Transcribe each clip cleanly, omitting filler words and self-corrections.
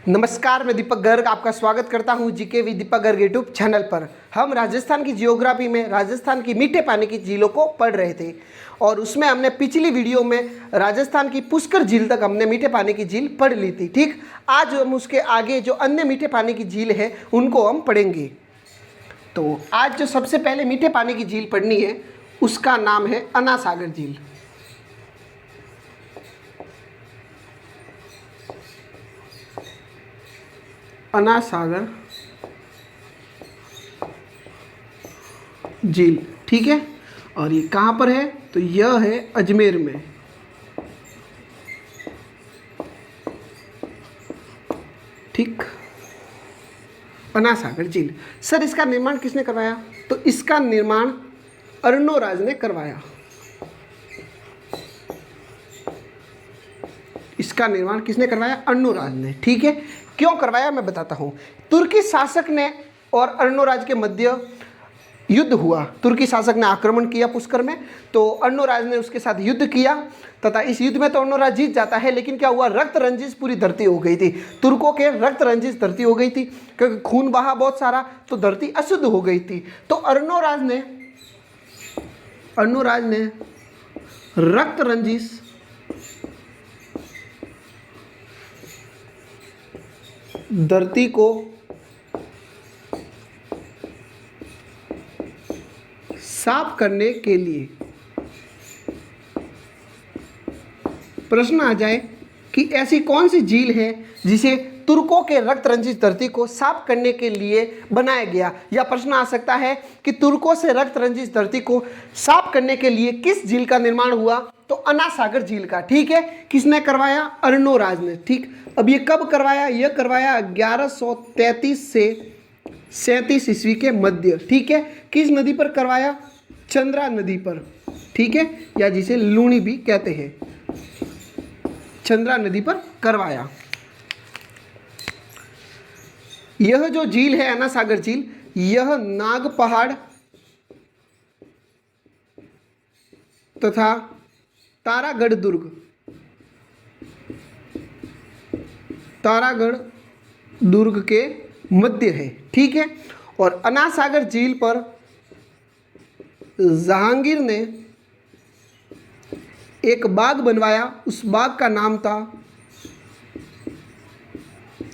नमस्कार, मैं दीपक गर्ग आपका स्वागत करता हूं GK with Deepak Garg YouTube channel पर। हम राजस्थान की जियोग्राफी में राजस्थान की मीठे पानी की झीलों को पढ़ रहे थे और उसमें हमने पिछली वीडियो में राजस्थान की पुष्कर झील तक हमने मीठे पानी की झील पढ़ ली थी। ठीक, आज हम उसके आगे जो अन्य मीठे पानी की झील है उनको हम पढ़ेंगे। तो आज जो सबसे पहले मीठे पानी की झील पढ़नी है उसका नाम है अन्ना सागर झील। अन्ना सागर झील, ठीक है। और ये कहाँ पर है? तो यह है अजमेर में। ठीक, अन्ना सागर झील। सर इसका निर्माण किसने करवाया? तो इसका निर्माण अर्नोराज ने करवाया। इसका निर्माण किसने करवाया? अर्नोराज ने। ठीक है, क्यों करवाया मैं बताता हूँ। तुर्की शासक ने और अर्नोराज के मध्य युद्ध हुआ। तुर्की शासक ने आक्रमण किया पुष्कर में, तो अर्नोराज ने उसके साथ युद्ध किया तथा इस युद्ध में तो अर्नोराज जीत जाता है, लेकिन क्या हुआ, रक्त रंजिश पूरी धरती हो गई थी। तुर्कों के रक्त रंजिश धरती हो गई थी क्योंकि खून बहा बहुत सारा, तो धरती अशुद्ध हो गई थी। तो अर्नोराज ने रक्त रंजिश धरती को साफ करने के लिए, प्रश्न आ जाए कि ऐसी कौन सी झील है जिसे तुर्कों के रक्त रंजित धरती को साफ करने के लिए बनाया गया, या प्रश्न आ सकता है कि तुर्कों से रक्त रंजित धरती को साफ करने के लिए किस झील का निर्माण हुआ? तो अन्ना सागर झील का। ठीक है, किसने करवाया? अर्नोराज ने। ठीक, अब ये कब करवाया? यह करवाया 1133 से 37 ईस्वी के मध्य। ठीक है, किस नदी पर करवाया? चंद्रा नदी पर। ठीक है, या जिसे लूणी भी कहते हैं, चंद्रा नदी पर करवाया। यह जो झील है अन्ना सागर झील, यह नाग पहाड़ तथा तारागढ़ दुर्ग के मध्य है। ठीक है, और अन्ना सागर झील पर जहांगीर ने एक बाग बनवाया। उस बाग का नाम था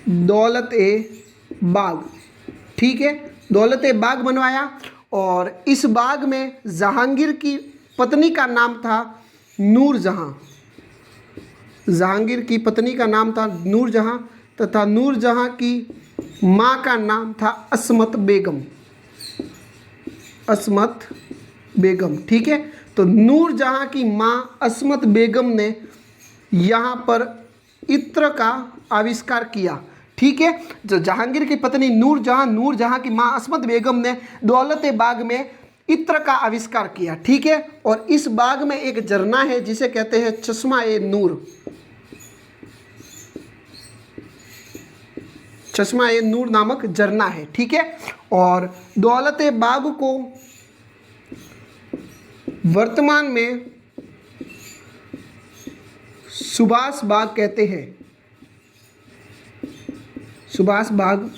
दौलत-ए-बाग। ठीक है, दौलत-ए-बाग बनवाया और इस बाग में जहांगीर की पत्नी का नाम था नूरजहां। जहांगीर की पत्नी का नाम था नूरजहां तथा नूरजहां की माँ का नाम था अस्मत बेगम। ठीक है, तो नूरजहां की माँ अस्मत बेगम ने यहाँ पर इत्र का आविष्कार किया। ठीक है, जो जहांगीर की पत्नी नूरजहां की माँ अस्मत बेगम ने दौलत-ए-बाग में इत्र का आविष्कार किया। ठीक है, और इस बाग में एक झरना है जिसे कहते हैं चश्मा-ए-नूर नामक झरना है। ठीक है, और दौलत-ए-बाग को वर्तमान में सुभाष बाग कहते हैं। सुभाष बाग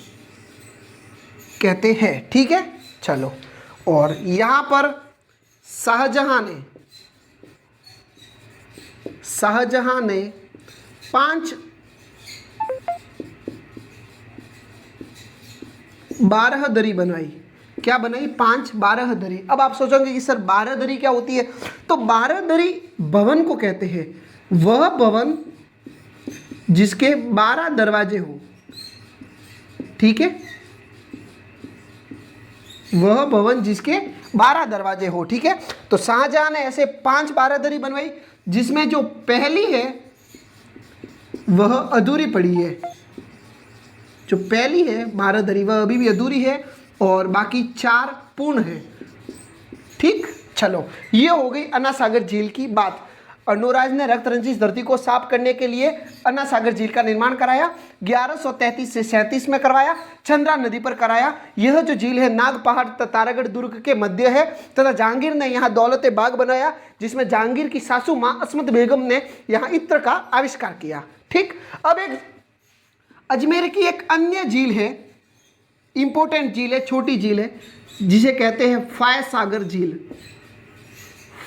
कहते हैं। ठीक है, चलो, और यहाँ पर शाहजहां ने 5 बारहदरी बनवाई। क्या बनाई? 5 बारहदरी। अब आप सोचोगे कि सर बारहदरी क्या होती है? तो बारहदरी भवन को कहते हैं, वह भवन जिसके 12 दरवाजे हो। ठीक है, वह भवन जिसके 12 दरवाजे हो। ठीक है, तो शाहजहां ने ऐसे 5 बारहदरी बनवाई, जिसमें जो पहली है वह अधूरी पड़ी है। जो पहली है बारहदरी वह अभी भी अधूरी है और बाकी 4 पूर्ण है। ठीक, चलो, ये हो गई अन्ना सागर झील की बात। अर्नोराज ने रक्त रंजित धरती को साफ करने के लिए अन्ना सागर झील का निर्माण कराया। 1133 से 37 में करवाया, चंद्रा नदी पर कराया। यह जो झील है नाग पहाड़ तारागढ़ दुर्ग के मध्य है तथा जहांगीर ने यहाँ दौलत-ए-बाग बनाया, जिसमें जहांगीर की सासू माँ अस्मत बेगम ने यहाँ इत्र का आविष्कार किया। ठीक, अजमेर की एक अन्य झील है, इंपॉर्टेंट झील है, छोटी झील है, जिसे कहते हैं फाय सागर झील।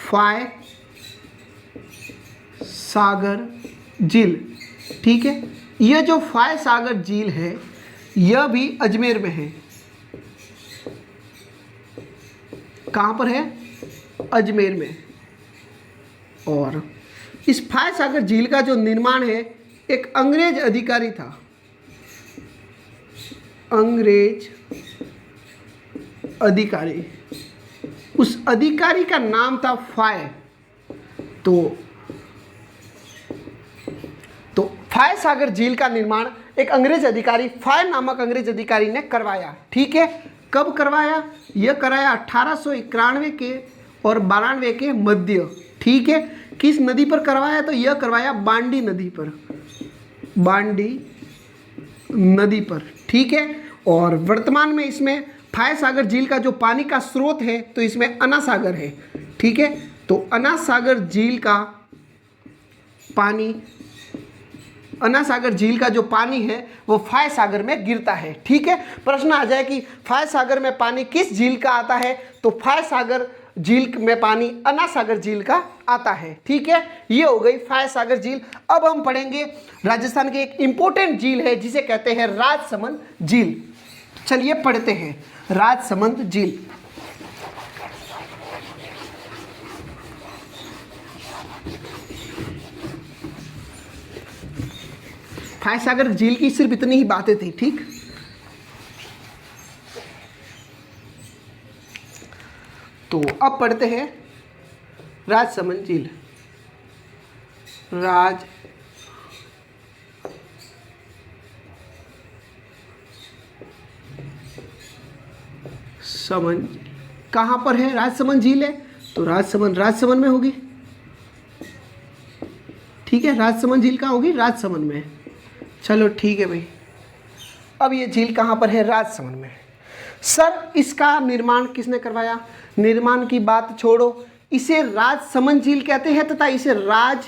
फाय सागर झील, ठीक है। यह जो फाय सागर झील है यह भी अजमेर में है। कहाँ पर है? अजमेर में। और इस फाय सागर झील का जो निर्माण है एक अंग्रेज अधिकारी था, अंग्रेज अधिकारी, उस अधिकारी का नाम था फाय। तो फाय सागर झील का निर्माण एक अंग्रेज अधिकारी, फाय नामक अंग्रेज अधिकारी ने करवाया, ठीक है। कब करवाया? यह कराया 1891 के और 92 के मध्य, ठीक है। किस नदी पर करवाया? तो यह करवाया बांडी नदी पर, बांडी नदी पर, ठीक है। और वर्तमान में इसमें फाय सागर झील का जो पानी का स्रोत है तो इसमें अन्ना सागर है, ठीक है। तो अन्ना सागर झील का पानी, अन्ना सागर झील का जो पानी है वो फाय सागर में गिरता है, ठीक है। प्रश्न आ जाए कि फाय सागर में पानी किस झील का आता है? तो फाय सागर झील में पानी अन्ना सागर झील का आता है, ठीक है। ये हो गई फाय सागर झील। अब हम पढ़ेंगे राजस्थान की एक इंपॉर्टेंट झील है जिसे कहते हैं राजसमंद झील। चलिए पढ़ते हैं राजसमंद झील। फाय सागर झील की सिर्फ इतनी ही बातें थी, ठीक। तो अब पढ़ते हैं राजसमंद झील। राजसमंद कहाँ पर है? राजसमंद झील है तो राजसमंद में होगी, ठीक है। राजसमंद झील कहाँ होगी? राजसमंद में। चलो ठीक है भाई। अब ये झील कहाँ पर है? राजसमंद में। सर इसका निर्माण किसने करवाया? निर्माण की बात छोड़ो, इसे राजसमंद झील कहते हैं तथा इसे राज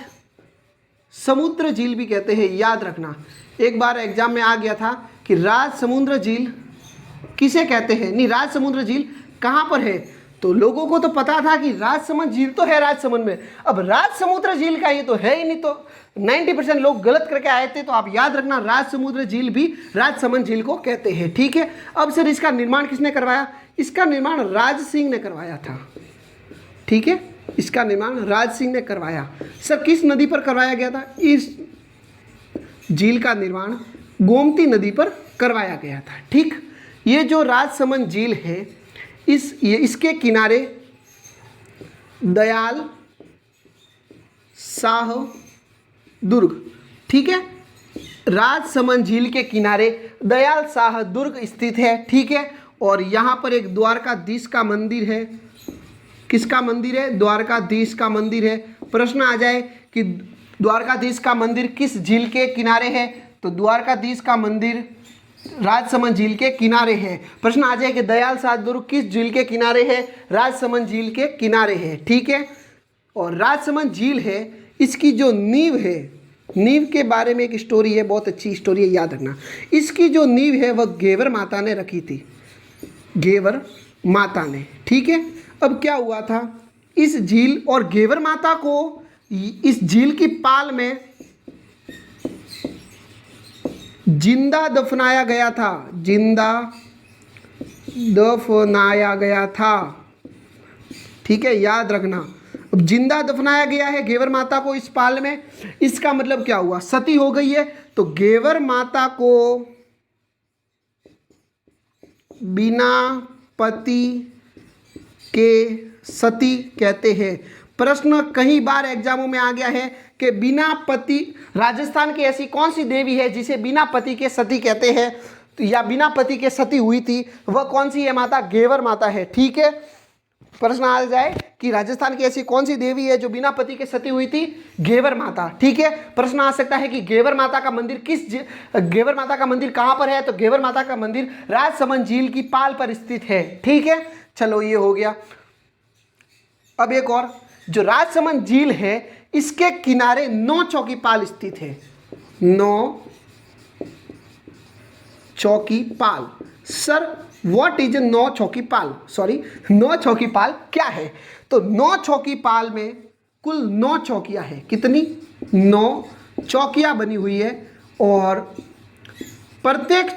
समुद्र झील भी कहते हैं, याद रखना। एक बार एग्जाम में आ गया था कि राज समुद्र झील किसे कहते हैं, नहीं राज समुद्र झील कहाँ पर है। तो लोगों को तो पता था कि राजसमंद झील तो है राजसमंद में, अब राज समुद्र झील का ये तो है ही नहीं। तो 90% लोग गलत करके आए थे। तो आप याद रखना राज समुद्र झील भी राजसमंद झील को कहते हैं, ठीक है। अब सर इसका निर्माण किसने करवाया? इसका निर्माण राज सिंह ने करवाया था, ठीक है। इसका निर्माण राज सिंह ने करवाया। सर किस नदी पर करवाया गया था? इस झील का निर्माण गोमती नदी पर करवाया गया था, ठीक। ये जो राजसमंद झील है इसके किनारे दयाल शाह दुर्ग, ठीक है। राजसमंद झील के किनारे दयाल शाह दुर्ग स्थित है, ठीक है। और यहाँ पर एक द्वारकाधीश का मंदिर है। किसका मंदिर है? द्वारकाधीश का मंदिर है। प्रश्न आ जाए कि द्वारकाधीश का मंदिर किस झील के किनारे है? तो द्वारकाधीश का मंदिर राजसमंद झील के किनारे है। प्रश्न आ जाए कि दयाल शाह दुर्ग किस झील के किनारे है? राजसमंद झील के किनारे है, ठीक है। और राजसमंद झील है, इसकी जो नींव है, नींव के बारे में एक स्टोरी है, बहुत अच्छी स्टोरी है, याद रखना। इसकी जो नींव है वह घेवर माता ने रखी थी, घेवर माता ने, ठीक है। अब क्या हुआ था, इस झील और घेवर माता को इस झील की पाल में जिंदा दफनाया गया था, जिंदा दफनाया गया था, ठीक है, याद रखना। अब जिंदा दफनाया गया है घेवर माता को इस पाल में, इसका मतलब क्या हुआ? सती हो गई है। तो घेवर माता को बिना पति के सती कहते हैं। प्रश्न कई बार एग्जामों में आ गया है कि बिना पति, राजस्थान की ऐसी कौन सी देवी है जिसे बिना पति के सती कहते हैं? तो या बिना पति के सती हुई थी, वह कौन सी है माता? घेवर माता है, ठीक है। प्रश्न आ जाए कि राजस्थान की ऐसी कौन सी देवी है जो बिना पति के सती हुई थी? घेवर माता, ठीक है। प्रश्न आ सकता है कि घेवर माता का मंदिर घेवर माता का मंदिर कहाँ पर है? तो घेवर माता का मंदिर राजसमंद झील की पाल पर स्थित है, ठीक है। चलो ये हो गया। अब एक और, जो राजसमंद झील है इसके किनारे 9 चौकी पाल स्थित है, 9 चौकी पाल। सर व्हाट इज नौ चौकी पाल, सॉरी नौ चौकी पाल क्या है? तो नौ चौकी पाल में कुल 9 चौकियां हैं। कितनी? 9 चौकियां बनी हुई है और प्रत्येक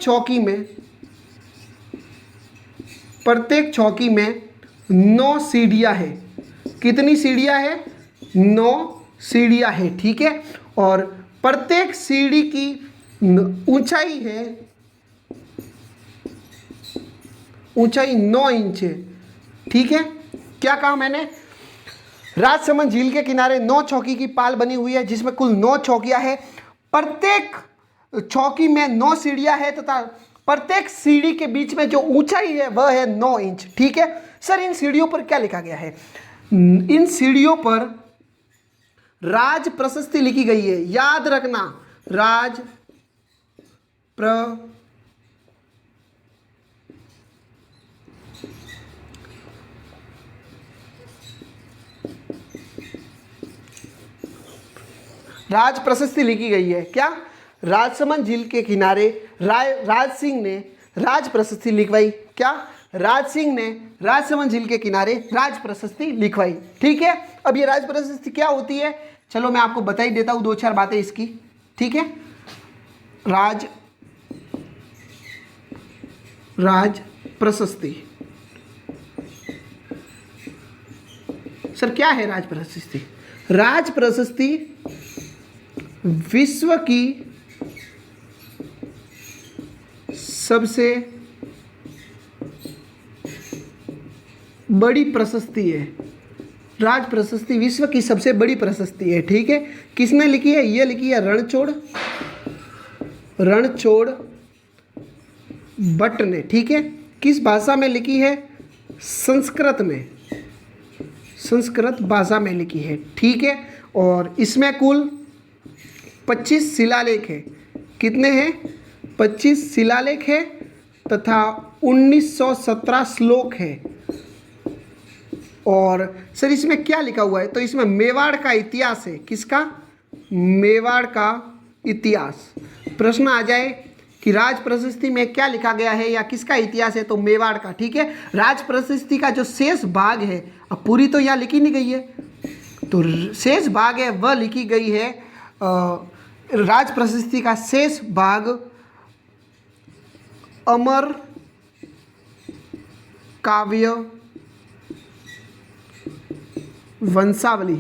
चौकी में 9 सीढ़ियां हैं। कितनी सीढ़ियां हैं? 9 सीढ़ियां हैं, ठीक है। और प्रत्येक सीढ़ी की ऊंचाई 9 इंच है, ठीक है। क्या कहा मैंने? राजसमंद झील के किनारे 9 चौकी की पाल बनी हुई है जिसमें कुल 9 चौकियां हैं। प्रत्येक चौकी में 9 सीढ़ियां हैं तथा प्रत्येक सीढ़ी के बीच में जो ऊंचाई है वह है 9 इंच, ठीक है। सर इन सीढ़ियों पर क्या लिखा गया है? इन सीढ़ियों पर राज प्रशस्ति लिखी गई है। याद रखना, राज राज प्रशस्ति लिखी गई है। क्या? राजसमंद झील के किनारे राज सिंह ने राज प्रशस्ति लिखवाई। क्या? राज सिंह ने राजसमंद झील के किनारे राज प्रशस्ति लिखवाई, ठीक है। अब ये राज प्रशस्ति क्या होती है, चलो मैं आपको बता ही देता हूँ 2-4 बातें इसकी, ठीक है। राज प्रशस्ति, सर क्या है राज प्रशस्ति? राज प्रशस्ति विश्व की सबसे बड़ी प्रशस्ति है। राज प्रशस्ति विश्व की सबसे बड़ी प्रशस्ति है, ठीक है। किसने लिखी है? ये लिखी है रणछोड़ भट्ट ने, ठीक है। किस भाषा में लिखी है? संस्कृत भाषा में लिखी है, ठीक है। और इसमें कुल 25 शिलालेख है। कितने हैं? 25 शिलालेख है तथा 1917 श्लोक है। और सर इसमें क्या लिखा हुआ है? तो इसमें मेवाड़ का इतिहास है। किसका? मेवाड़ का इतिहास। प्रश्न आ जाए कि राज प्रशस्ति में क्या लिखा गया है या किसका इतिहास है, तो मेवाड़ का, ठीक है। राज प्रशस्ति का जो शेष भाग है, अब पूरी तो यहाँ लिखी नहीं गई है, तो शेष भाग है वह लिखी गई है। राज प्रशस्ति का शेष भाग अमर काव्य वंशावली,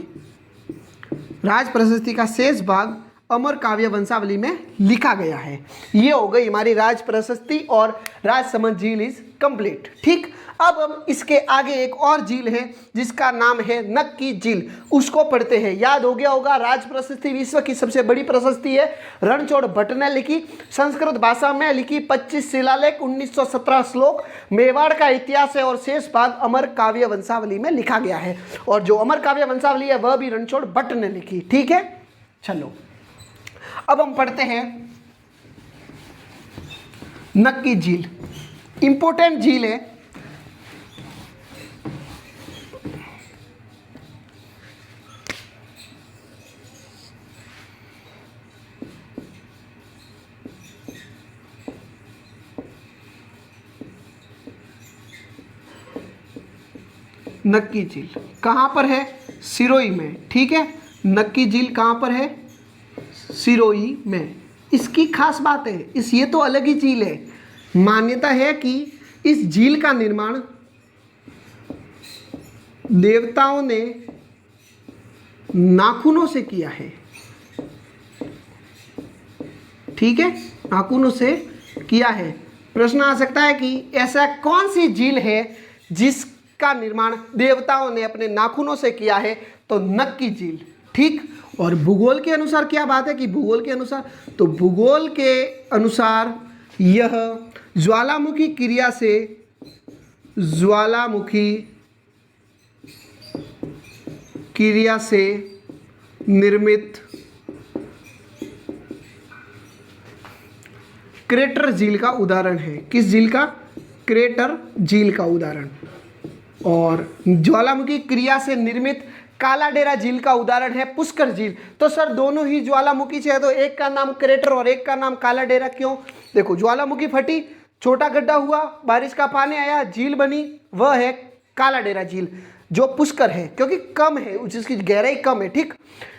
राज प्रशस्ति का शेष भाग अमर काव्य वंशावली में लिखा गया है। ये हो गई हमारी राज प्रशस्ति और राजसमंद झील इज कंप्लीट, ठीक। अब हम इसके आगे एक और झील है जिसका नाम है नक्की झील, उसको पढ़ते हैं। याद हो गया होगा, राज प्रशस्ति विश्व की सबसे बड़ी प्रशस्ति है। रणछोड़ भट्ट ने लिखी, संस्कृत भाषा में लिखी, 25 शिलालेख, 1917 श्लोक, मेवाड़ का इतिहास है और शेष भाग अमर काव्य वंशावली में लिखा गया है। और जो अमर काव्य वंशावली है वह भी रणछोड़ भट्ट ने लिखी, ठीक है। चलो अब हम पढ़ते हैं नक्की झील। इंपॉर्टेंट झील है। नक्की झील कहाँ पर है? सिरोही में, ठीक है। नक्की झील कहाँ पर है? सिरोही में। इसकी खास बात है, ये तो अलग ही झील है। मान्यता है कि इस झील का निर्माण देवताओं ने नाखूनों से किया है, ठीक है, नाखूनों से किया है। प्रश्न आ सकता है कि ऐसा कौन सी झील है जिसका निर्माण देवताओं ने अपने नाखूनों से किया है? तो नक्की झील, ठीक। और भूगोल के अनुसार क्या बात है कि भूगोल के अनुसार यह ज्वालामुखी क्रिया से निर्मित क्रेटर झील का उदाहरण है। किस झील का? क्रेटर झील का उदाहरण। और ज्वालामुखी क्रिया से निर्मित काला डेरा झील का उदाहरण है पुष्कर झील। तो सर दोनों ही ज्वालामुखी से है, तो एक का नाम क्रेटर और एक का नाम काला डेरा क्यों? देखो ज्वालामुखी फटी, छोटा गड्ढा हुआ, बारिश का पानी आया, झील बनी, वह है काला डेरा झील। जो पुष्कर है क्योंकि कम है, जिसकी गहराई कम है, ठीक।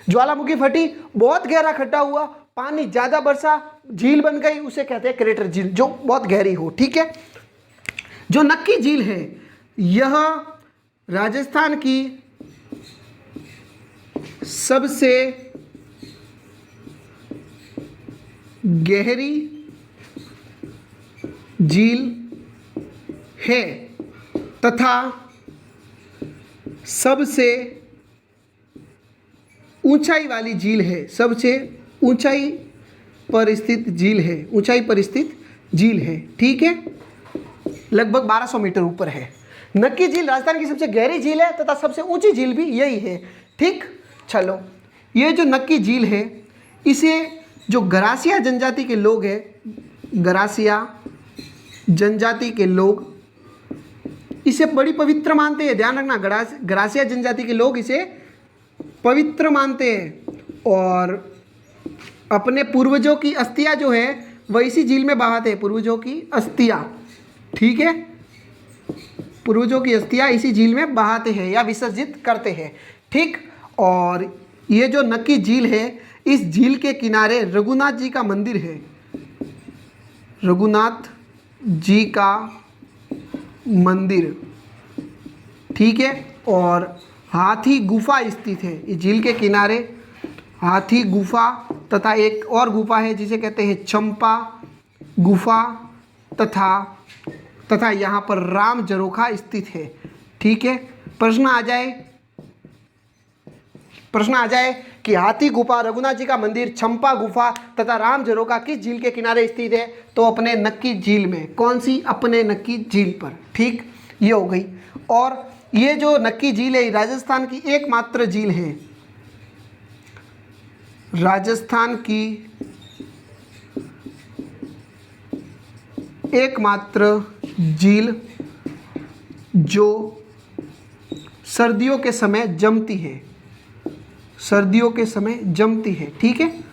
ज्वालामुखी फटी, बहुत गहरा खड्डा हुआ, पानी ज्यादा बरसा, झील बन गई, उसे कहते हैं क्रेटर झील, जो बहुत गहरी हो, ठीक है। जो नक्की झील है यह राजस्थान की सबसे गहरी झील है तथा सबसे ऊंचाई वाली झील है, सबसे ऊंचाई पर स्थित झील है, ऊंचाई पर स्थित झील है, ठीक है। लगभग 1200 मीटर ऊपर है। नक्की झील राजस्थान की सबसे गहरी झील है तथा सबसे ऊंची झील भी यही है, ठीक। चलो, ये जो नक्की झील है इसे जो गरासिया जनजाति के लोग हैं, गरासिया जनजाति के लोग इसे बड़ी पवित्र मानते हैं। ध्यान रखना, गरासिया जनजाति के लोग इसे पवित्र मानते हैं और अपने पूर्वजों की अस्थियां जो है वह इसी झील में बहाते हैं। पूर्वजों की अस्थियां, ठीक है, पूर्वजों की अस्थियां इसी झील में बहाते हैं या विसर्जित करते हैं, ठीक। और ये जो नक्की झील है, इस झील के किनारे रघुनाथ जी का मंदिर है, रघुनाथ जी का मंदिर, ठीक है। और हाथी गुफा स्थित है इस झील के किनारे, हाथी गुफा तथा एक और गुफा है जिसे कहते हैं चंपा गुफा, तथा यहाँ पर राम झरोखा स्थित है, ठीक है। प्रश्न आ जाए कि हाथी गुफा, रघुनाथ जी का मंदिर, चंपा गुफा तथा राम झरोखा किस झील के किनारे स्थित है? तो अपने नक्की झील में। कौन सी? अपने नक्की झील पर, ठीक। ये हो गई। और ये जो नक्की झील है राजस्थान की एकमात्र झील है, राजस्थान की एकमात्र झील जो सर्दियों के समय जमती है, सर्दियों के समय जमती है, ठीक है।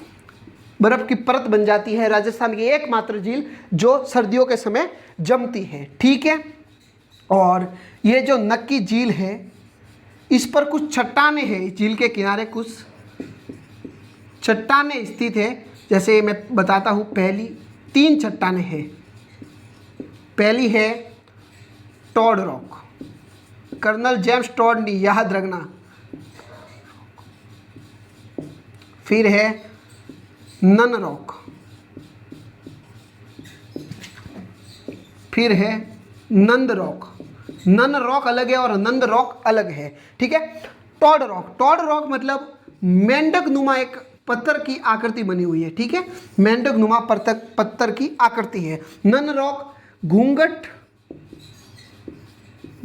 बर्फ की परत बन जाती है। राजस्थान की एकमात्र झील जो सर्दियों के समय जमती है, ठीक है। और ये जो नक्की झील है इस पर कुछ चट्टानें हैं, इस झील के किनारे कुछ चट्टानें स्थित है। जैसे मैं बताता हूँ, पहली 3 चट्टानें हैं। पहली है Tod rock, Colonel James Tod ने, याद रखना। फिर है नन रॉक, फिर है नंद रॉक। नन रॉक अलग है और नंद रॉक अलग है, ठीक है। टॉड रॉक, टॉड रॉक मतलब मेंढक नुमा एक पत्थर की आकृति बनी हुई है, ठीक है। मेंढक नुमा पत्थर की आकृति है। नन रॉक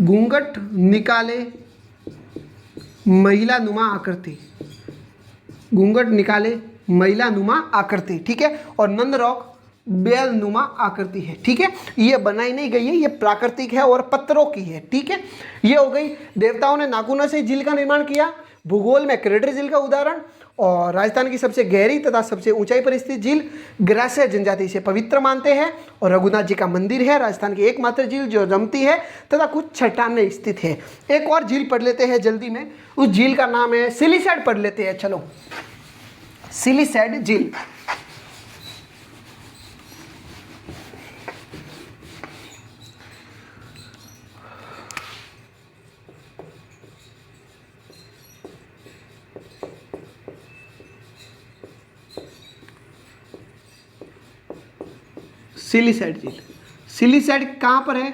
घूंघट निकाले महिला नुमा आकृति, घूंघट निकाले महिला नुमा आकृति, ठीक है। और नंद रॉक बैल नुमा आकृति है, ठीक है। ये बनाई नहीं गई है, ये प्राकृतिक है और पत्थरों की है, ठीक है। ये हो गई। देवताओं ने नाखूनों से झील का निर्माण किया, भूगोल में क्रेटर झील का उदाहरण, और राजस्थान की सबसे गहरी तथा सबसे ऊंचाई पर स्थित झील गरासिया जनजाति से पवित्र मानते हैं, और रघुनाथ जी का मंदिर है, राजस्थान की एकमात्र झील जो जमती है तथा कुछ चट्टानें स्थित है। एक और झील पढ़ लेते हैं जल्दी में, उस झील का नाम है सिलीसैड। पढ़ लेते हैं, चलो। सिलीसैड झील, सिलीसैड झील। सिलीसैड कहाँ पर है?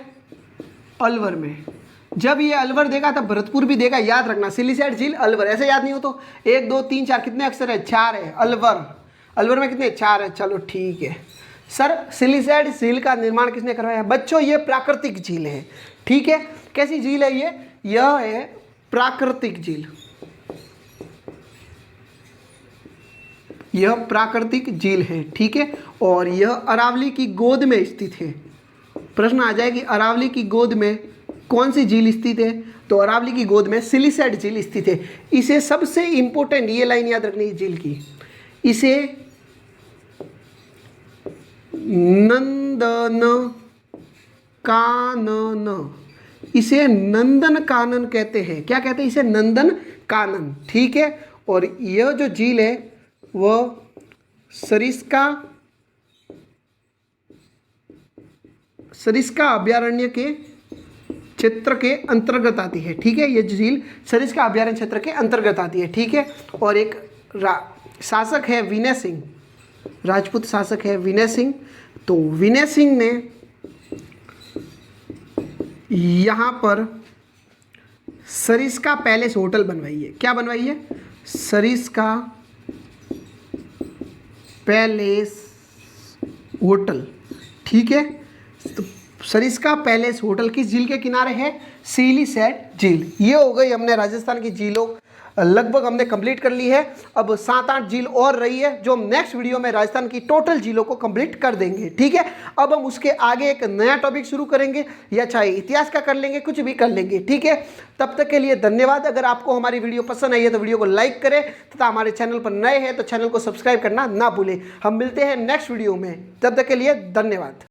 अलवर में। जब ये अलवर देखा तब भरतपुर भी देखा, याद रखना। सिलीसैड झील अलवर, ऐसे याद नहीं हो तो 1 2 3 4 कितने अक्षर है? 4 है। अलवर, अलवर में कितने? 4 है। चलो ठीक है। सर सिलीसैड झील का निर्माण किसने करवाया? बच्चों ये प्राकृतिक झील है, ठीक है। कैसी झील है ये? यह है प्राकृतिक झील, यह प्राकृतिक झील है, ठीक है। और यह अरावली की गोद में स्थित है। प्रश्न आ जाए कि अरावली की गोद में कौन सी झील स्थित है? तो अरावली की गोद में सिलिसेट झील स्थित है। इसे सबसे इंपॉर्टेंट ये लाइन याद रखनी है झील की, इसे नंदन कानन, इसे नंदन कानन कहते हैं। क्या कहते हैं? इसे नंदन कानन, ठीक है। और यह जो झील है वह सरिस्का अभयारण्य के क्षेत्र के अंतर्गत आती है, ठीक है। ये झील सरिस्का अभयारण्य क्षेत्र के अंतर्गत आती है, ठीक है। और एक शासक है विनय सिंह, राजपूत शासक है विनय सिंह। तो विनय सिंह ने यहाँ पर सरिस्का पैलेस होटल बनवाई है। क्या बनवाई है? सरिस्का पैलेस होटल, ठीक है। तो सरिस्का पैलेस होटल किस झील के किनारे है? सिलिसेट झील। ये हो गई हमने राजस्थान की झीलों, लगभग हमने कंप्लीट कर ली है। अब 7-8 झील और रही है जो हम नेक्स्ट वीडियो में राजस्थान की टोटल झीलों को कंप्लीट कर देंगे, ठीक है। अब हम उसके आगे एक नया टॉपिक शुरू करेंगे, या चाहे इतिहास का कर लेंगे, कुछ भी कर लेंगे, ठीक है। तब तक के लिए धन्यवाद। अगर आपको हमारी वीडियो पसंद आई है तो वीडियो को लाइक करें, तथा हमारे चैनल पर नए हैं तो चैनल को सब्सक्राइब करना ना भूलें। हम मिलते हैं नेक्स्ट वीडियो में, तब तक के लिए धन्यवाद।